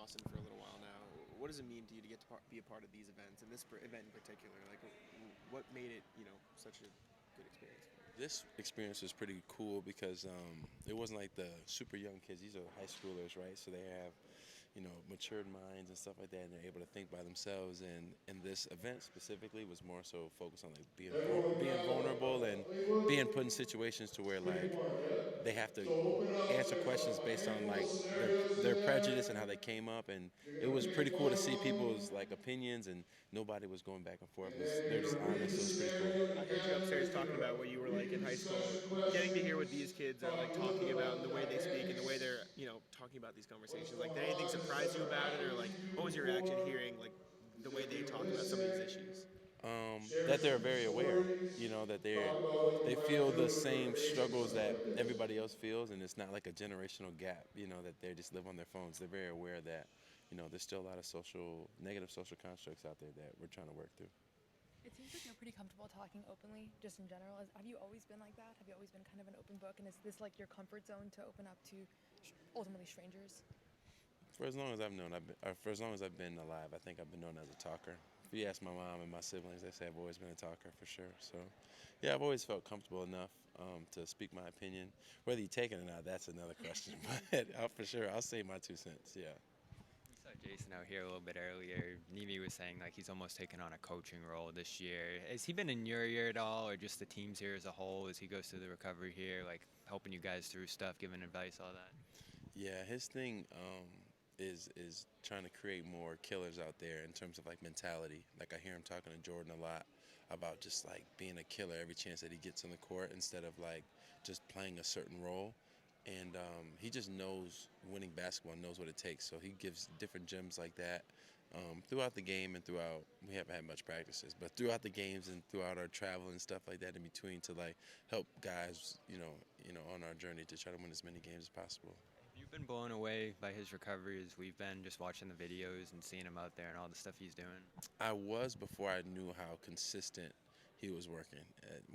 Austin for a little while now. What does it mean to you to get to be a part of these events and this event in particular? Like, what made it, such a good experience? This experience was pretty cool because it wasn't like the super young kids. These are high schoolers, right? So they have, matured minds and stuff like that, and they're able to think by themselves. And this event specifically was more so focused on like being vulnerable and being put in situations to where like they have to answer questions based on like their prejudice and how they came up, and it was pretty cool to see people's like opinions, and nobody was going back and forth. They're just honest, so it was pretty cool. I heard you upstairs talking about what you were like in high school. Getting to hear what these kids are like talking about and the way they speak and the way they're, talking about these conversations. Like, did anything surprise you about it, or like, what was your reaction hearing like the way they talk about some of these issues? That they're very aware, that they feel the same struggles that everybody else feels, and it's not like a generational gap, that they just live on their phones. They're very aware that, there's still a lot of negative social constructs out there that we're trying to work through. It seems like you're pretty comfortable talking openly, just in general. Have you always been like that? Have you always been kind of an open book? And is this like your comfort zone to open up to ultimately strangers? For as long as for as long as I've been alive, I think I've been known as a talker. If you ask my mom and my siblings, they say I've always been a talker for sure. So, yeah, I've always felt comfortable enough to speak my opinion. Whether you take it or not, that's another question. But for sure, I'll say my 2 cents. Yeah. We saw Jayson out here a little bit earlier. Nimi was saying like he's almost taken on a coaching role this year. Has he been in your year at all, or just the teams here as a whole as he goes through the recovery here, like helping you guys through stuff, giving advice, all that? Yeah, his thing is trying to create more killers out there in terms of like mentality. Like I hear him talking to Jordan a lot about just like being a killer every chance that he gets on the court instead of like just playing a certain role. And he just knows winning basketball, knows what it takes. So he gives different gems like that throughout the game and throughout. We haven't had much practices, but throughout the games and throughout our travel and stuff like that in between to like help guys, on our journey to try to win as many games as possible. You've been blown away by his recovery as we've been just watching the videos and seeing him out there and all the stuff he's doing. I was before I knew how consistent he was working.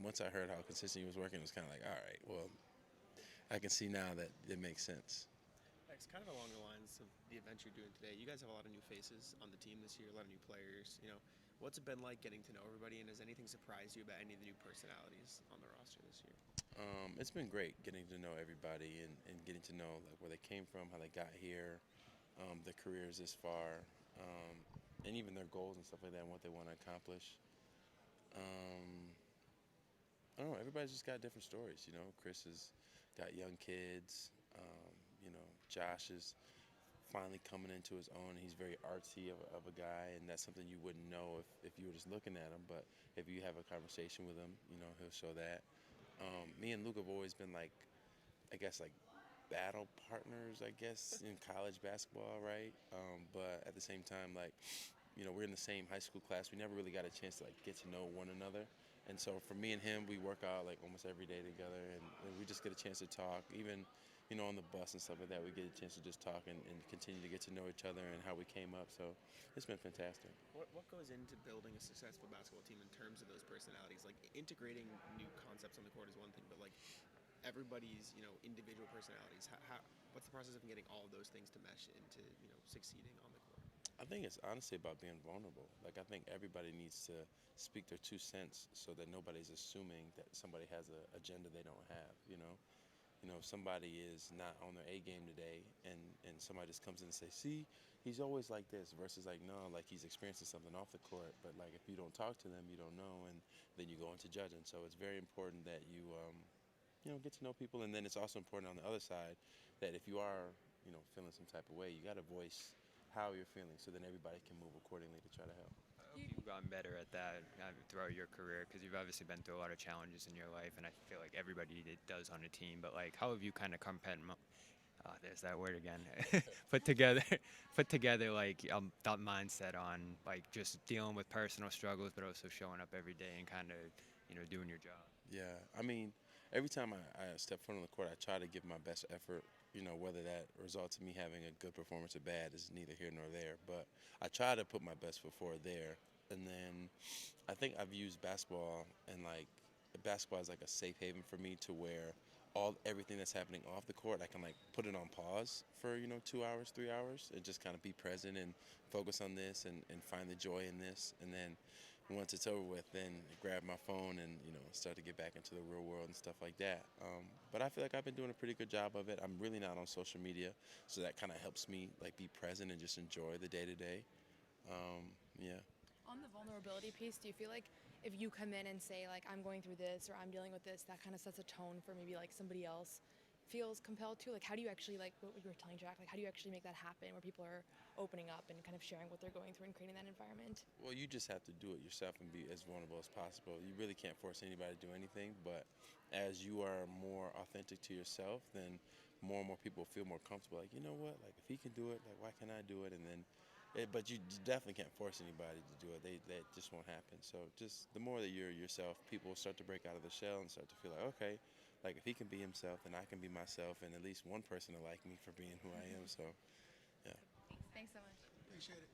Once I heard how consistent he was working, it was kind of like, all right, well, I can see now that it makes sense. It's kind of along the lines of the event you're doing today. You guys have a lot of new faces on the team this year, a lot of new players. What's it been like getting to know everybody, and has anything surprised you about any of the new personalities on the roster this year? It's been great getting to know everybody and getting to know like where they came from, how they got here, their careers this far, and even their goals and stuff like that and what they want to accomplish. I don't know. Everybody's just got different stories. Chris has got young kids. Josh is finally coming into his own. He's very artsy of a guy, and that's something you wouldn't know if you were just looking at him. But if you have a conversation with him, he'll show that. Me and Luke have always been like, I guess like battle partners, I guess, in college basketball, right? But at the same time, like, we're in the same high school class. We never really got a chance to like get to know one another. And so for me and him, we work out like almost every day together, and we just get a chance to talk. Even, on the bus and stuff like that, we get a chance to just talk and continue to get to know each other and how we came up. So it's been fantastic. What goes into building a successful basketball team in terms of those personalities? Like, integrating new concepts on the court is one thing, but like everybody's, individual personalities. What's the process of getting all of those things to mesh into, succeeding on the court? I think it's honestly about being vulnerable. Like, I think everybody needs to speak their 2 cents so that nobody's assuming that somebody has an agenda they don't have. If somebody is not on their A game today and somebody just comes in and says, see, he's always like this, versus like, no, like he's experiencing something off the court. But like if you don't talk to them, you don't know, and then you go into judging. So it's very important that you, get to know people. And then it's also important on the other side that if you are, feeling some type of way, you got to voice how you're feeling so then everybody can move accordingly to try to help. I hope you've gotten better at that throughout your career, because you've obviously been through a lot of challenges in your life, and I feel like everybody does on a team. But like, how have you kind of there's that word again, put together like that mindset on like just dealing with personal struggles, but also showing up every day and kind of doing your job? Yeah, I mean, every time I step foot on the court, I try to give my best effort. Whether that results in me having a good performance or bad is neither here nor there. But I try to put my best foot forward there. And then I think I've used basketball as like a safe haven for me to where everything that's happening off the court, I can like put it on pause for 2 hours, 3 hours, and just kind of be present and focus on this and find the joy in this. And then once it's over with, then grab my phone and start to get back into the real world and stuff like that. But I feel like I've been doing a pretty good job of it. I'm really not on social media, so that kind of helps me like be present and just enjoy the day to day. Yeah. On the vulnerability piece, do you feel like if you come in and say like I'm going through this or I'm dealing with this, that kind of sets a tone for maybe like somebody else feels compelled to? Like how do you actually, like what you were telling Jack, like how do you actually make that happen where people are opening up and kind of sharing what they're going through and creating that environment? Well, you just have to do it yourself and be as vulnerable as possible. You really can't force anybody to do anything, but as you are more authentic to yourself, then more and more people feel more comfortable. Like, you know what? Like, if he can do it, like, why can't I do it? And then, but you definitely can't force anybody to do it. That just won't happen. So just the more that you're yourself, people start to break out of the shell and start to feel like, okay, like if he can be himself, then I can be myself, and at least one person will like me for being who I am. So, yeah. Thanks so much. Appreciate it.